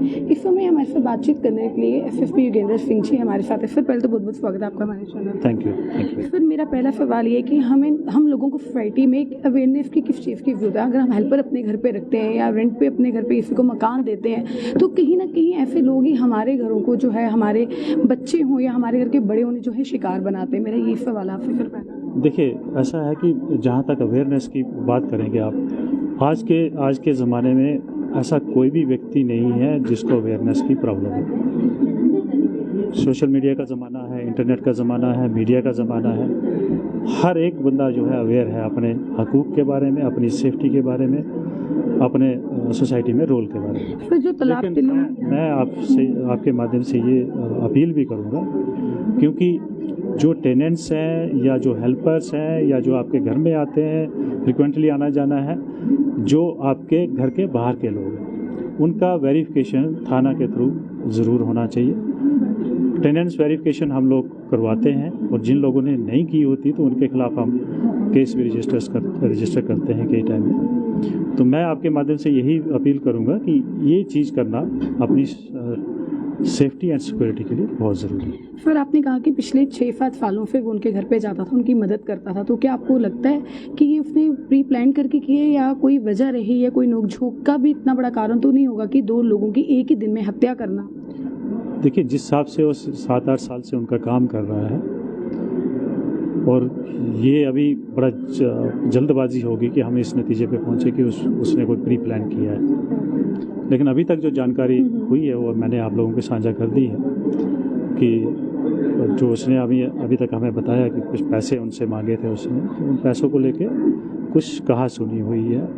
इस समय हमारे साथ बातचीत करने के लिए एसएसपी योगेंद्र सिंह जी हमारे साथ है। सर पहले तो बहुत बहुत स्वागत है आपका हमारे चैनल। Thank you. सर मेरा पहला सवाल ये है कि हम लोगों को सोसाइटी में एक अवेयरनेस की किस चीज़ की जरूरत है? अगर हम हेल्पर अपने घर पे रखते हैं या रेंट पे अपने घर पे किसी को मकान देते हैं तो कहीं ना कहीं ऐसे लोग ही हमारे घरों को जो है, हमारे बच्चे हों या हमारे घर के बड़े होने जो है शिकार बनाते हैं। मेरा ये सवाल आपसे सर पहला। देखिए, ऐसा है कि जहाँ तक अवेयरनेस की बात करेंगे आप, आज के ज़माने में ऐसा कोई भी व्यक्ति नहीं है जिसको अवेयरनेस की प्रॉब्लम है। सोशल मीडिया का ज़माना है, इंटरनेट का ज़माना है, मीडिया का ज़माना है। हर एक बंदा जो है अवेयर है अपने हकूक़ के बारे में, अपनी सेफ्टी के बारे में, अपने सोसाइटी में रोल के बारे में। जो लेकिन मैं आपके माध्यम से ये अपील भी करूँगा, क्योंकि जो टेनेंट्स हैं या जो हेल्पर्स हैं या जो आपके घर में आते हैं, फ्रिक्वेंटली आना जाना है, जो आपके घर के बाहर के लोग हैं, उनका वेरिफिकेशन थाना के थ्रू ज़रूर होना चाहिए। टेनेंट्स वेरिफिकेशन हम लोग करवाते हैं और जिन लोगों ने नहीं की होती तो उनके खिलाफ हम केस भी रजिस्टर करते हैं कई टाइम में। तो मैं आपके माध्यम से यही अपील करूंगा कि ये चीज़ करना अपनी सेफ्टी एंड सिक्योरिटी के लिए बहुत ज़रूरी है। सर आपने कहा कि पिछले 6-7 सालों से वो उनके घर पे जाता था, उनकी मदद करता था, तो क्या आपको लगता है कि ये उसने प्री प्लान करके किए या कोई वजह रही या कोई नोकझोंक का भी इतना बड़ा कारण तो नहीं होगा कि 2 लोगों की एक ही दिन में हत्या करना? देखिए, जिस हिसाब से वो 7-8 साल से उनका काम कर रहा है और ये अभी बड़ा जल्दबाजी होगी कि हम इस नतीजे पे पहुंचे कि उसने कोई प्री प्लान किया है। लेकिन अभी तक जो जानकारी हुई है वो मैंने आप लोगों के साझा कर दी है कि जो उसने अभी तक हमें बताया कि कुछ पैसे उनसे मांगे थे उसने, तो उन पैसों को लेके कुछ कहा सुनी हुई है।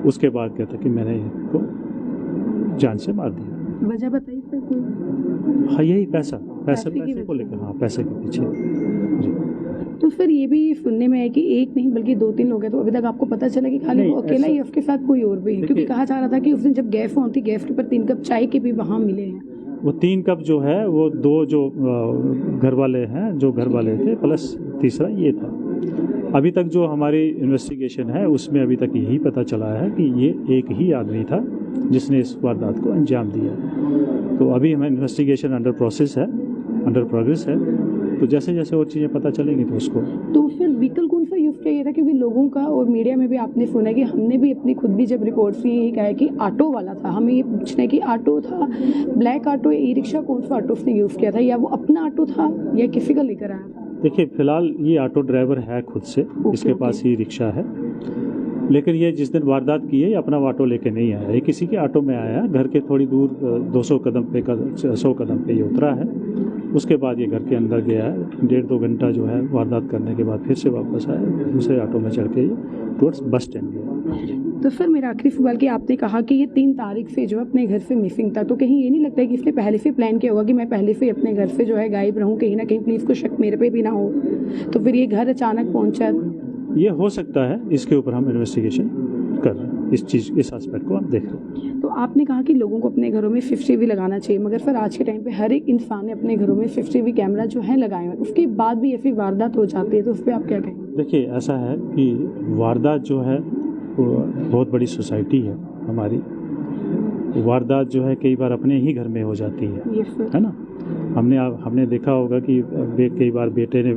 उसके बाद कहता कि मैंने इनको जान से मार दिया। वजह बताइए सर कोई? हाँ, यही पैसे को लेकर, हाँ, पैसे के पीछे जी। तो फिर ये भी सुनने में है कि एक नहीं बल्कि 2-3 लोग हैं, तो अभी तक आपको पता चला कि खाली वो अकेला ही उसके साथ कोई और भी है? क्योंकि कहा जा रहा था कि उस दिन जब गैस ऑन थी, गैस के ऊपर 3 कप चाय के भी वहाँ मिले हैं। वो 3 कप जो है वो 2 जो घर वाले थे प्लस तीसरा ये था। अभी तक जो हमारी इन्वेस्टिगेशन है उसमें अभी तक यही पता चला है कि ये एक ही आदमी था जिसने इस वारदात को अंजाम दिया। तो अभी हमें इन्वेस्टिगेशन अंडर प्रोग्रेस है। तो जैसे जैसे और चीज़ें पता चलेंगी तो उसको। तो फिर व्हीकल कौन सा यूज़ किया था? क्योंकि लोगों का और मीडिया में भी आपने सुना है कि हमने भी अपनी खुद भी जब रिपोर्ट्स में यही कहा है कि ऑटो वाला था। हमें ये पूछना है कि ऑटो था, ब्लैक ऑटो या ई रिक्शा, कौन सा ऑटो उसने यूज़ किया था, या वो अपना ऑटो था या किसी का लेकर आया था? देखिए, फिलहाल ये ऑटो ड्राइवर है खुद से, इसके पास ही रिक्शा है। लेकिन ये जिस दिन वारदात की है ये अपना ऑटो लेके नहीं आया, ये किसी के ऑटो में आया। घर के थोड़ी दूर 100 कदम पे ये उतरा है। उसके बाद ये घर के अंदर गया है। 1.5-2 घंटा जो है वारदात करने के बाद फिर से वापस आया, दूसरे ऑटो में चढ़ के ये टुवर्ड्स बस स्टैंड गया। तो सर मेरा आखिरी सवाल कि आपने कहा कि ये 3 तारीख से जो अपने घर से मिसिंग था, तो कहीं ये नहीं लगता है कि इसने पहले से प्लान किया होगा कि मैं पहले से अपने घर से जो है गायब रहूं, कहीं ना कहीं पुलिस को शक मेरे पे भी ना हो, तो फिर ये घर अचानक पहुंचा? ये हो सकता है, इसके ऊपर हम इन्वेस्टिगेशन कर रहे हैं। इस एस्पेक्ट को हम देख रहे हैं। तो आपने कहा कि लोगों को अपने घरों में CCTV लगाना चाहिए, मगर सर आज के टाइम पे हर एक इंसान ने अपने घरों में CCTV कैमरा जो है लगाए हुए, उसके बाद भी ऐसी वारदात हो जाती है, तो उस पर आप क्या कहेंगे? देखिए, ऐसा है कि वारदात जो है बहुत बड़ी सोसाइटी है हमारी। वारदात जो है कई बार अपने ही घर में हो जाती है ना। हमने देखा होगा कि कई बार बेटे ने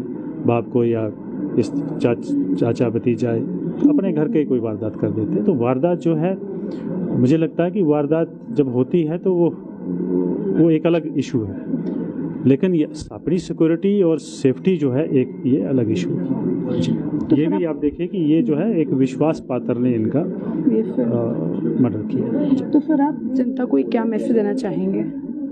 बाप को या इस चाचा भतीजा अपने घर के कोई वारदात कर देते हैं। तो वारदात जो है, मुझे लगता है कि वारदात जब होती है तो वो एक अलग इशू है, लेकिन ये अपनी सिक्योरिटी और सेफ्टी जो है एक ये अलग इशू है जी। तो ये भी आप देखिए कि ये जो है एक विश्वास पात्र ने इनका मर्डर किया। तो फिर आप जनता को क्या मैसेज देना चाहेंगे?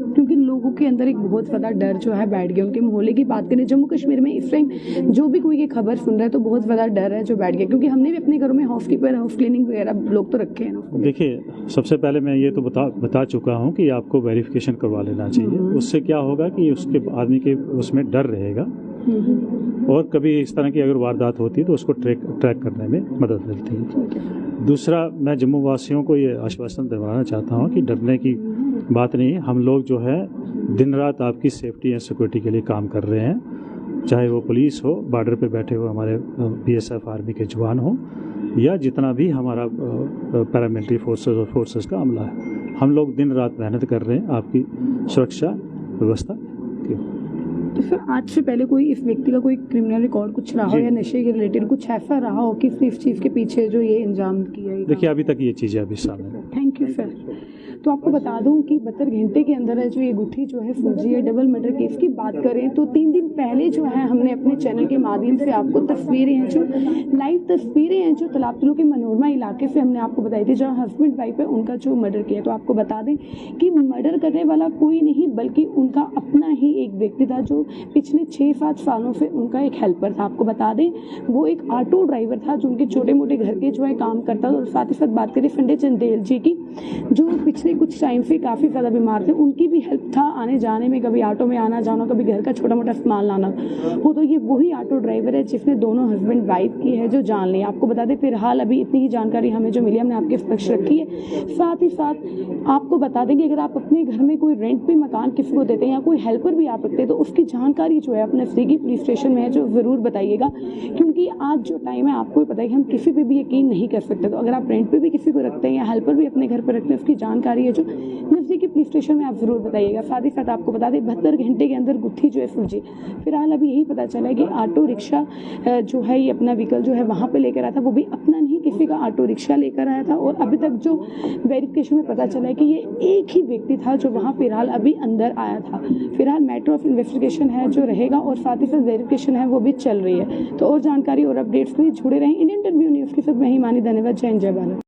क्योंकि लोगों के अंदर एक बहुत ज़्यादा डर जो है बैठ गया। उनके माहौल की बात करें, जम्मू कश्मीर में इस टाइम जो भी कोई ये खबर सुन रहा है तो बहुत ज़्यादा डर है जो बैठ गया, क्योंकि हमने भी अपने घरों में हाउस क्लीनिंग वगैरह लोग तो रखे हैं। देखिए, सबसे पहले मैं ये तो बता चुका हूँ कि आपको वेरिफिकेशन करवा लेना चाहिए। उससे क्या होगा कि उसके आदमी के उसमें डर रहेगा और कभी इस तरह की अगर वारदात होती है तो उसको ट्रैक करने में मदद मिलती है। दूसरा, मैं जम्मू वासियों को ये आश्वासन दिलवाना चाहता हूँ कि डरने की बात नहीं है। हम लोग जो है दिन रात आपकी सेफ्टी एंड सिक्योरिटी के लिए काम कर रहे हैं, चाहे वो पुलिस हो, बॉर्डर पे बैठे हुए हमारे BSF आर्मी के जवान हो, या जितना भी हमारा पैरामिलिट्री फोर्सेस का अमला है। हम लोग दिन रात मेहनत कर रहे हैं आपकी सुरक्षा व्यवस्था की। तो सर आज से पहले कोई इस व्यक्ति का कोई क्रिमिनल रिकॉर्ड कुछ रहा हो जी। या नशे के रिलेटेड कुछ ऐसा रहा हो कि इस चीज़ के पीछे जो ये इंजाम किया है? देखिए अभी तक ये चीज़ें अभी सामने। Thank you sir. तो आपको बता दूं कि 72 घंटे के अंदर है जो ये गुत्थी जो है फर्जी है। डबल मर्डर केस की बात करें तो 3 दिन पहले जो है हमने अपने चैनल के माध्यम से आपको तस्वीरें हैं जो लाइव तस्वीरें हैं जो तलाबतलू के मनोरमा इलाके से हमने आपको बताई थी जहाँ हस्बैंड वाइफ है उनका जो मर्डर किया। तो आपको बता दें कि मर्डर करने वाला कोई नहीं बल्कि उनका अपना ही एक व्यक्ति था जो पिछले 6-7 सालों से उनका एक हेल्पर था। आपको बता दें वो एक ऑटो ड्राइवर था जो उनके छोटे मोटे घर के जो है काम करता था। और साथ ही साथ बात करें संजय चंदेल जी की जो पिछले कुछ टाइम से काफ़ी ज़्यादा बीमार थे, उनकी भी हेल्प था आने जाने में, कभी ऑटो में आना जाना, कभी घर का छोटा मोटा सामान लाना हो। तो ये वही ऑटो ड्राइवर है जिसने दोनों हस्बैंड वाइफ की है जो जान ली। आपको बता दें फिलहाल अभी इतनी ही जानकारी हमें जो मिली हमने आपके समक्ष रखी है। साथ ही साथ आपको बता दें कि अगर आप अपने घर में कोई रेंट पे मकान किसी को देते हैं या कोई हेल्पर भी आप रखते हैं तो उसकी जानकारी जो है अपने नज़दीकी पुलिस स्टेशन में है जो ज़रूर बताइएगा, क्योंकि आज जो टाइम है आपको भी पता है कि हम किसी पे भी यकीन नहीं कर सकते। तो अगर आप रेंट पे भी किसी को रखते हैं या हेल्पर भी अपने घर पर रखते हैं उसकी जानकारी है जो नज़दीकी पुलिस स्टेशन में आप ज़रूर बताइएगा। साथ ही साथ आपको बता दें 72 घंटे के अंदर गुत्थी जो है फर्जी। फिलहाल अभी यही पता चला है कि ऑटो रिक्शा जो है ये अपना व्हीकल जो है वहाँ पे लेकर आया था, वो भी अपना नहीं किसी का ऑटो रिक्शा लेकर आया था। और अभी तक जो वेरिफिकेशन में पता चला है कि ये एक ही व्यक्ति था जो वहाँ फिलहाल अभी अंदर आया था। फिलहाल मैटर ऑफ इन्वेस्टिगेशन है जो रहेगा और साथ ही साथ वेरिफिकेशन है वो भी चल रही है। तो और जानकारी और अपडेट्स के लिए जुड़े रहें इंडियन ट्रिब्यून न्यूज़ के साथ। मैं ही मानी, धन्यवाद। जय हिंद, जय भारत।